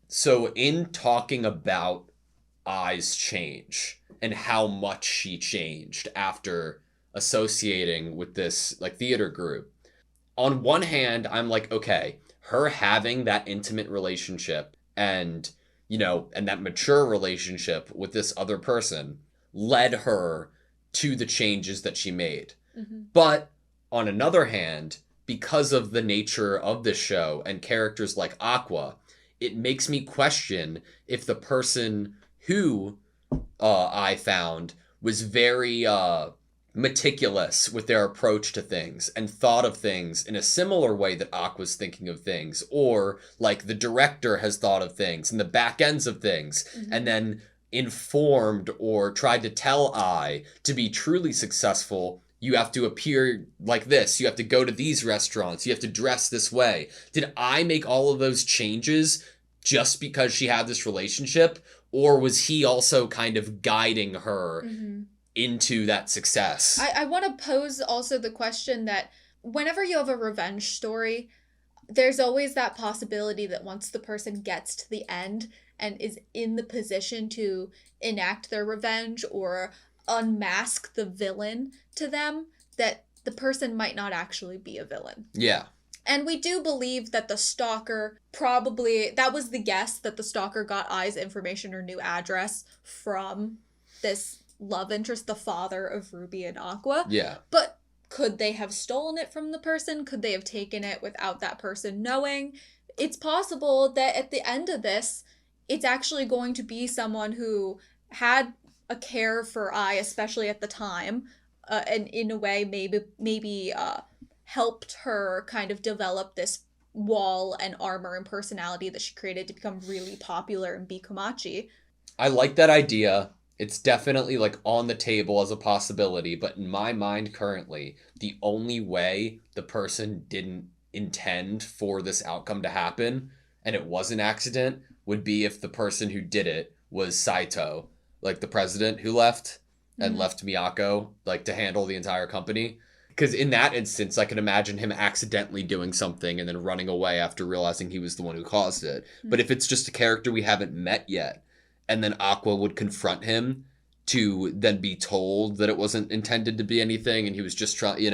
So in talking about Ai's change and how much she changed after associating with this like theater group, on one hand, I'm like, okay, her having that intimate relationship and, and that mature relationship with this other person led her to the changes that she made. Mm-hmm. But on another hand, because of the nature of this show and characters like Aqua, it makes me question if the person who I found was very meticulous with their approach to things and thought of things in a similar way that Aqua's thinking of things, or like the director has thought of things and the back ends of things, Mm-hmm. and then informed or tried to tell I to be truly successful, you have to appear like this, you have to go to these restaurants, you have to dress this way. Did I make all of those changes just because she had this relationship, or was he also kind of guiding her Mm-hmm. into that success? I want to pose also the question that whenever you have a revenge story, there's always that possibility that once the person gets to the end and is in the position to enact their revenge or unmask the villain to them, that the person might not actually be a villain. Yeah. And we do believe that the stalker probably, that was the guess, that the stalker got Ai's information or new address from this love interest, the father of Ruby and Aqua. Yeah. But could they have stolen it from the person? Could they have taken it without that person knowing? It's possible that at the end of this, it's actually going to be someone who had a care for Ai, especially at the time, and in a way maybe helped her kind of develop this wall and armor and personality that she created to become really popular in B Komachi. I like that idea. It's definitely like on the table as a possibility, but in my mind currently, the only way the person didn't intend for this outcome to happen and it was an accident would be if the person who did it was Saito, like the president who left and left Miyako like to handle the entire company. Because in that instance, I can imagine him accidentally doing something and then running away after realizing he was the one who caused it. Mm-hmm. But if it's just a character we haven't met yet, and then Aqua would confront him to then be told that it wasn't intended to be anything and he was just trying,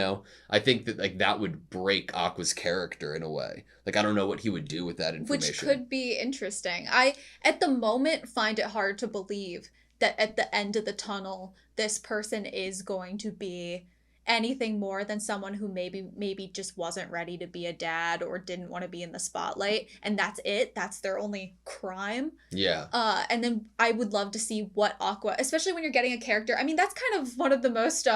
I think that like that would break Aqua's character in a way. Like, I don't know what he would do with that information. Which could be interesting. I, at the moment, find it hard to believe that at the end of the tunnel, this person is going to be anything more than someone who maybe just wasn't ready to be a dad or didn't want to be in the spotlight, and that's it. That's their only crime. Yeah. And then I would love to see what Aqua, especially when you're getting a character. I mean, that's kind of one of the most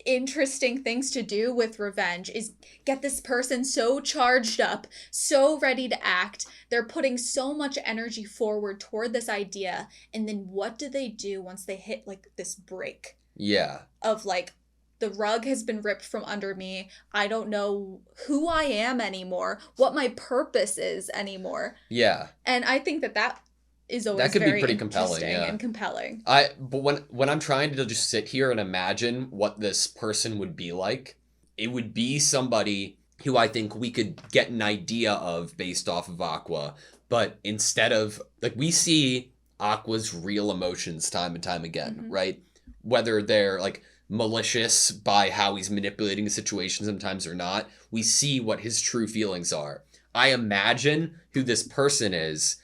interesting things to do with revenge is get this person so charged up, so ready to act. They're putting so much energy forward toward this idea, and then what do they do once they hit like this break? Yeah. Of like, the rug has been ripped from under me. I don't know who I am anymore, what my purpose is anymore. Yeah. And I think that is always that could very be pretty compelling, yeah. and compelling. But when I'm trying to just sit here and imagine what this person would be like, it would be somebody who I think we could get an idea of based off of Aqua. But instead of, like, we see Aqua's real emotions time and time again, right? Whether they're like malicious by how he's manipulating the situation sometimes or not, we see what his true feelings are. I imagine who this person is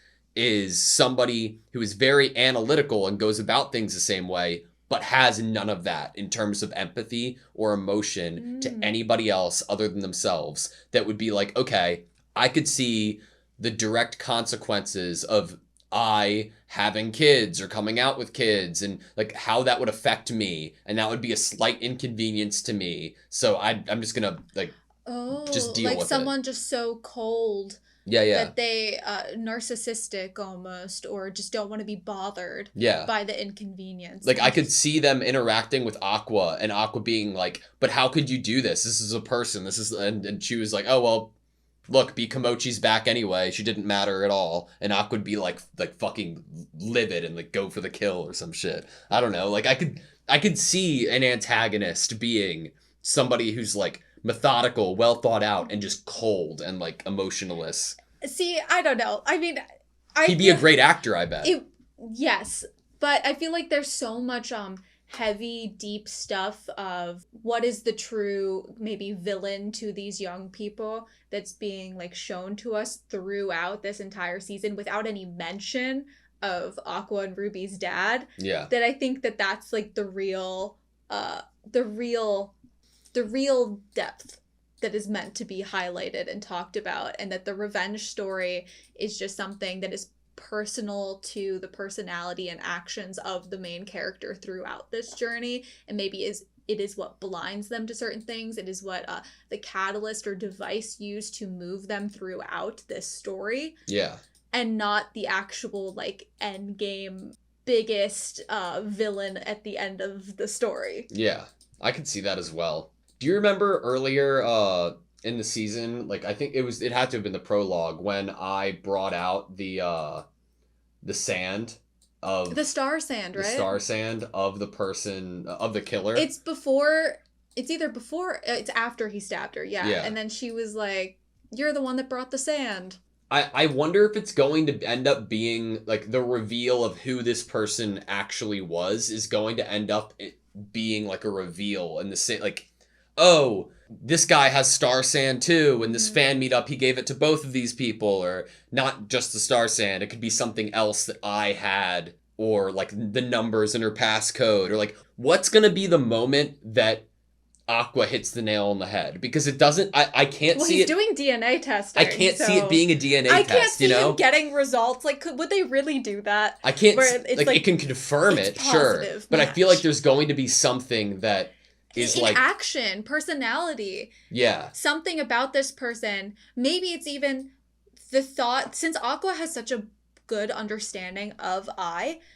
somebody who is very analytical and goes about things the same way, but has none of that in terms of empathy or emotion to anybody else other than themselves. That would be like, okay, I could see the direct consequences of I having kids or coming out with kids and like how that would affect me, and that would be a slight inconvenience to me, so I'm just gonna like just deal like with someone it. Just so cold that they narcissistic almost, or just don't want to be bothered by the inconvenience. Like I could see them interacting with Aqua and Aqua being like, but how could you do this is a person, this is and she was like, oh well, look, B Komochi's back anyway. She didn't matter at all. And Aqua would be like fucking livid and like go for the kill or some shit. I don't know. Like I could see an antagonist being somebody who's like methodical, well thought out, and just cold and like emotionless. See, I don't know. I mean, He'd be a great actor, I bet. Yes, but I feel like there's so much heavy, deep stuff of what is the true maybe villain to these young people that's being like shown to us throughout this entire season without any mention of Aqua and Ruby's dad. Yeah. That I think that's like the real depth that is meant to be highlighted and talked about, and that the revenge story is just something that is personal to the personality and actions of the main character throughout this journey, and maybe it is what blinds them to certain things. It is what the catalyst or device used to move them throughout this story. Yeah. And not the actual like end game biggest villain at the end of the story. Yeah, I could see that as well. Do you remember earlier in the season, like I think it had to have been the prologue, when I brought out the sand of the star sand, right? The star sand of the person of the killer. It's after he stabbed her, yeah. And then she was like, "You're the one that brought the sand." I wonder if it's going to end up being like the reveal of who this person actually was is going to end up being like a reveal in the same, like, oh, this guy has star sand too, and this fan meetup, he gave it to both of these people, or not just the star sand, it could be something else that I had, or like the numbers in her passcode, or like what's gonna be the moment that Aqua hits the nail on the head, because it doesn't. I can't see it. Well, he's doing DNA testing. I can't see it being a DNA test. I can't see him getting results. Like, would they really do that? I can't. Like, it can confirm it, sure, but I feel like there's going to be something that is in like action, personality. Yeah, something about this person. Maybe it's even the thought. Since Aqua has such a good understanding of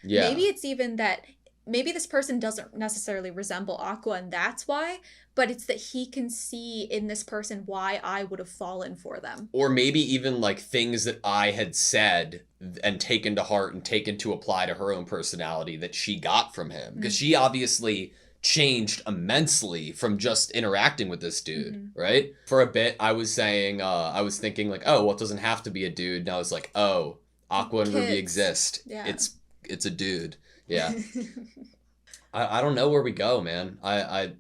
maybe it's even that. Maybe this person doesn't necessarily resemble Aqua, and that's why, but it's that he can see in this person why I would have fallen for them. Or maybe even like things that I had said and taken to heart and taken to apply to her own personality that she got from him. Because she obviously changed immensely from just interacting with this dude, right? For a bit, I was saying, I was thinking like, oh, well, it doesn't have to be a dude. And I was like, oh, Aqua and Ruby exist. Yeah. It's a dude. Yeah. I don't know where we go, man. I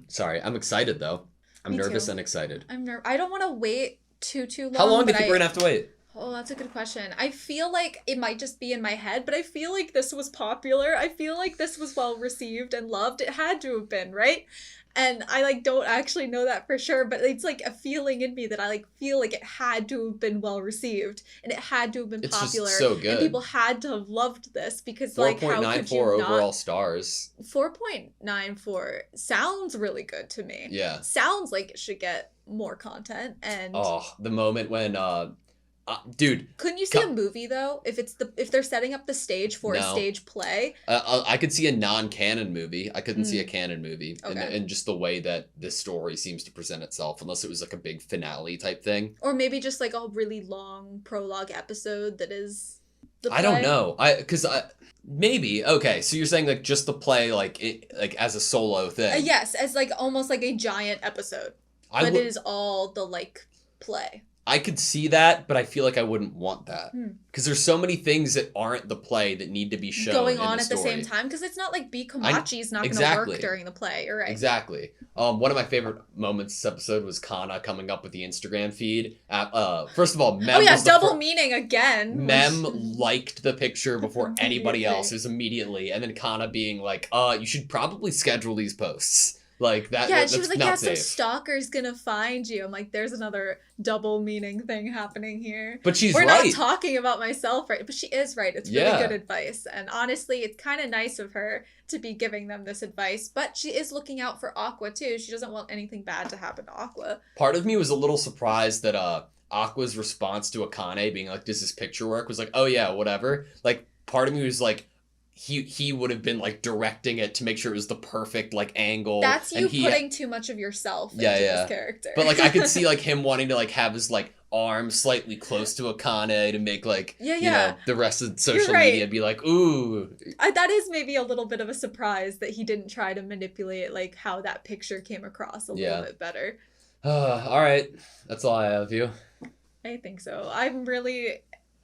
sorry. I'm excited, though. I'm nervous and excited. I don't want to wait too long. How long do you think we're going to have to wait? Oh, that's a good question. I feel like it might just be in my head, but I feel like this was popular. I feel like this was well received and loved. It had to have been, right? And I like don't actually know that for sure, but it's like a feeling in me that I like feel like it had to have been well received and it had to have been popular. Just so good. And people had to have loved this because like how could you 4.94 not? overall stars. 4.94 sounds really good to me. Yeah. Sounds like it should get more content. And the moment when dude, couldn't you see a movie though if they're setting up the stage for a stage play? I could see a non-canon movie. I couldn't see a canon movie. Okay. And just the way that this story seems to present itself, unless it was like a big finale type thing, or maybe just like a really long prologue episode that is the play. I don't know. Maybe. Okay, so you're saying like just the play like as a solo thing. Yes, as like almost like a giant episode, but it is all the like play. I could see that, but I feel like I wouldn't want that. Because there's so many things that aren't the play that need to be shown going on at the same time. Because it's not like B. Komachi's not going to work during the play. You're right. Exactly. One of my favorite moments this episode was Kana coming up with the Instagram feed. First of all, Mem double meaning again. Mem liked the picture before anybody else. It was immediately. And then Kana being like, you should probably schedule these posts. Like that. Yeah, she was like, yeah, some stalker's gonna find you. I'm like, there's another double meaning thing happening here. But she's right. We're not talking about myself, right? But she is right. It's really good advice. And honestly, it's kind of nice of her to be giving them this advice. But she is looking out for Aqua, too. She doesn't want anything bad to happen to Aqua. Part of me was a little surprised that Aqua's response to Akane being like, does this picture work? Was like, oh yeah, whatever. Like, part of me was like, he would have been like directing it to make sure it was the perfect like angle. That's you putting too much of yourself into this character. But like I could see like him wanting to like have his like arm slightly close to Akane to make like you know the rest of social media be like, ooh. That is maybe a little bit of a surprise that he didn't try to manipulate like how that picture came across a little bit better. All right, that's all I have of you. I think so. I'm really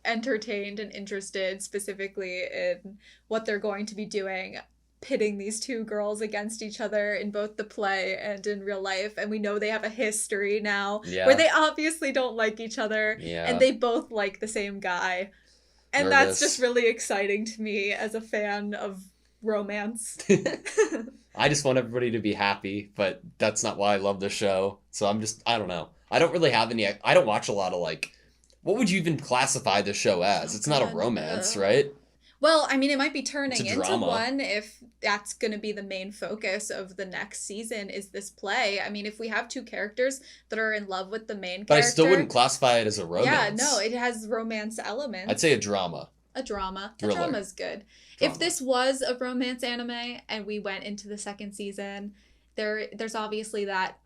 entertained and interested specifically in what they're going to be doing, pitting these two girls against each other in both the play and in real life. And we know they have a history now where they obviously don't like each other and they both like the same guy. And that's just really exciting to me as a fan of romance. I just want everybody to be happy, but that's not why I love the show. So I don't know. I don't really have any, I don't watch a lot of like, what would you even classify the show as? It's not a romance, right? Well, I mean, it might be turning into one if that's going to be the main focus of the next season is this play. I mean, if we have two characters that are in love with the main character. But I still wouldn't classify it as a romance. Yeah, no, it has romance elements. I'd say a drama. A drama. A drama is good. If this was a romance anime and we went into the second season, there's obviously that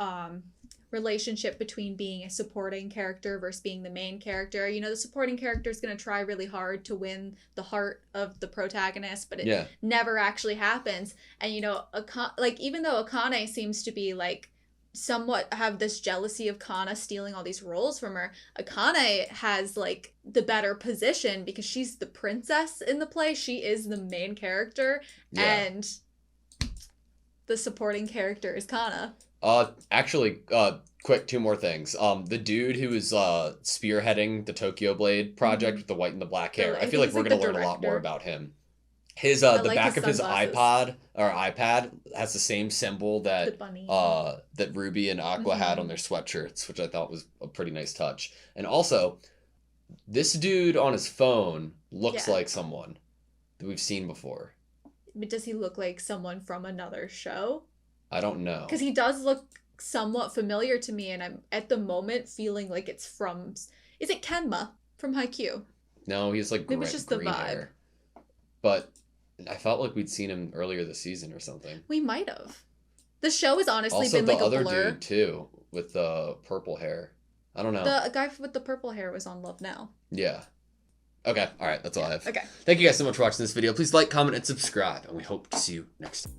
relationship between being a supporting character versus being the main character. You know, the supporting character is going to try really hard to win the heart of the protagonist, but it never actually happens. And, you know, even though Akane seems to be like somewhat have this jealousy of Kana stealing all these roles from her, Akane has like the better position because she's the princess in the play. She is the main character and the supporting character is Kana. Actually, quick, two more things. The dude who is spearheading the Tokyo Blade project with the white and the black hair. I feel like we're gonna learn a lot more about him. His the back of his iPad has the same symbol that that Ruby and Aqua had on their sweatshirts, which I thought was a pretty nice touch. And also, this dude on his phone looks like someone that we've seen before. But does he look like someone from another show? I don't know. Because he does look somewhat familiar to me, and I'm at the moment feeling like it's from... Is it Kenma from Haikyuu? No, he's like maybe it's just the vibe. Hair. But I felt like we'd seen him earlier this season or something. We might have. The show has honestly also, been like a blur. Also, the other dude, too, with the purple hair. I don't know. The guy with the purple hair was on Love Now. Yeah. Okay, alright, that's all I have. Okay. Thank you guys so much for watching this video. Please like, comment, and subscribe, and we hope to see you next time.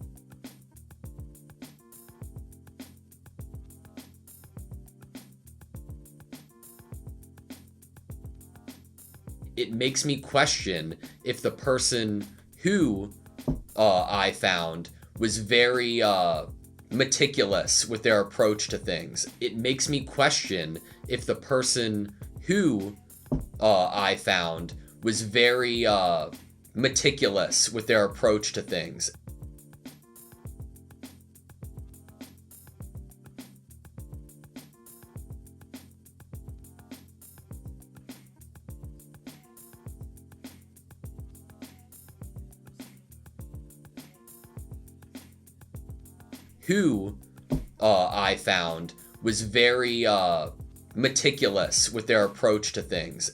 It makes me question if the person who I found was very meticulous with their approach to things. It makes me question if the person who I found was very meticulous with their approach to things. Who I found was very meticulous with their approach to things.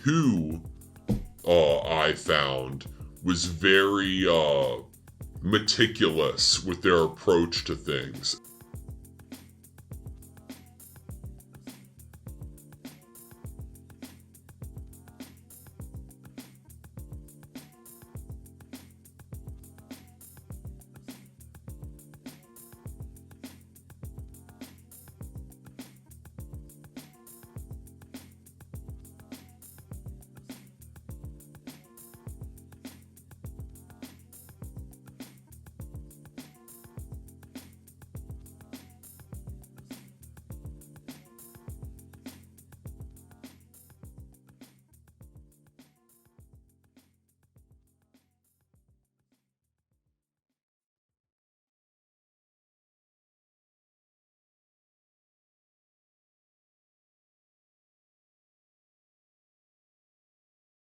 Who I found was very meticulous with their approach to things.